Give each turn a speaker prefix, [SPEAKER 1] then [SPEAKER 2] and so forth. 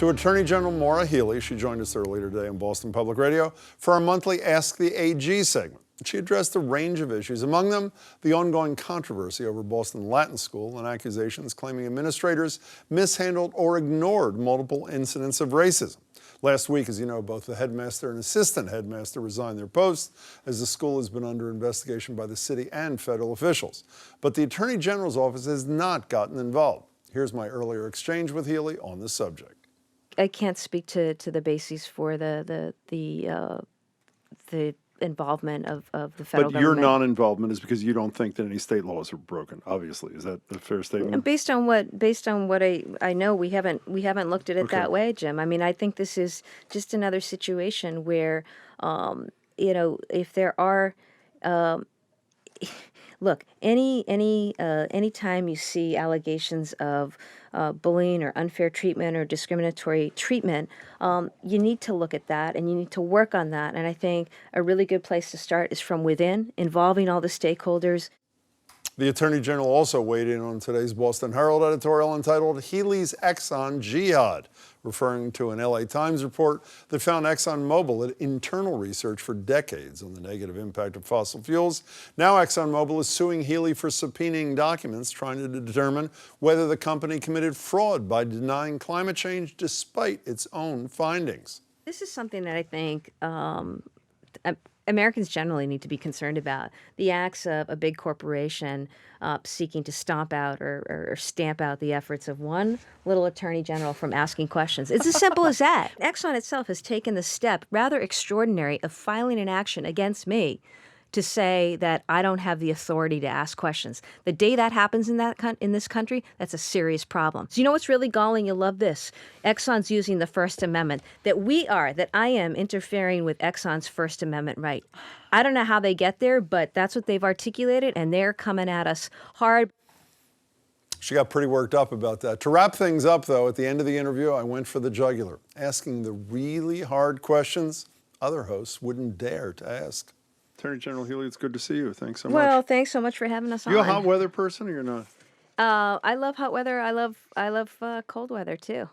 [SPEAKER 1] to Attorney General Maura Healey. She joined us earlier today on Boston Public Radio for our monthly Ask the A.G. segment. She addressed a range of issues, among them the ongoing controversy over Boston Latin School and accusations claiming administrators mishandled or ignored multiple incidents of racism. Last week, as you know, both the headmaster and assistant headmaster resigned their posts as the school has been under investigation by the city and federal officials. But the Attorney General's office has not gotten involved. Here's my earlier exchange with Healey on the subject.
[SPEAKER 2] I can't speak to the bases for the involvement of the federal government.
[SPEAKER 1] But your non-involvement is because you don't think that any state laws are broken. Obviously, is that a fair statement?
[SPEAKER 2] Based on what I know, we haven't looked at it that way, Jim. I mean, I think this is just another situation where, if there are. Look, any time you see allegations of bullying or unfair treatment or discriminatory treatment, you need to look at that and you need to work on that. And I think a really good place to start is from within, involving all the stakeholders.
[SPEAKER 1] The Attorney General also weighed in on today's Boston Herald editorial entitled "Healey's Exxon Jihad," referring to an LA Times report that found ExxonMobil had internal research for decades on the negative impact of fossil fuels. Now ExxonMobil is suing Healey for subpoenaing documents trying to determine whether the company committed fraud by denying climate change despite its own findings.
[SPEAKER 2] This is something that I think Americans generally need to be concerned about. The acts of a big corporation seeking to stomp out or stamp out the efforts of one little attorney general from asking questions. It's as simple as that. Exxon itself has taken the step, rather extraordinary, of filing an action against me to say that I don't have the authority to ask questions. The day that happens in this country, that's a serious problem. So you know what's really galling? You'll love this. Exxon's using the First Amendment, that I am interfering with Exxon's First Amendment right. I don't know how they get there, but that's what they've articulated, and they're coming at us hard.
[SPEAKER 1] She got pretty worked up about that. To wrap things up, though, at the end of the interview, I went for the jugular, asking the really hard questions other hosts wouldn't dare to ask. Attorney General Healey, it's good to see you. Thanks so much.
[SPEAKER 2] Well, thanks so much for having us on.
[SPEAKER 1] You a hot weather person or you're not?
[SPEAKER 2] I love hot weather. I love cold weather too.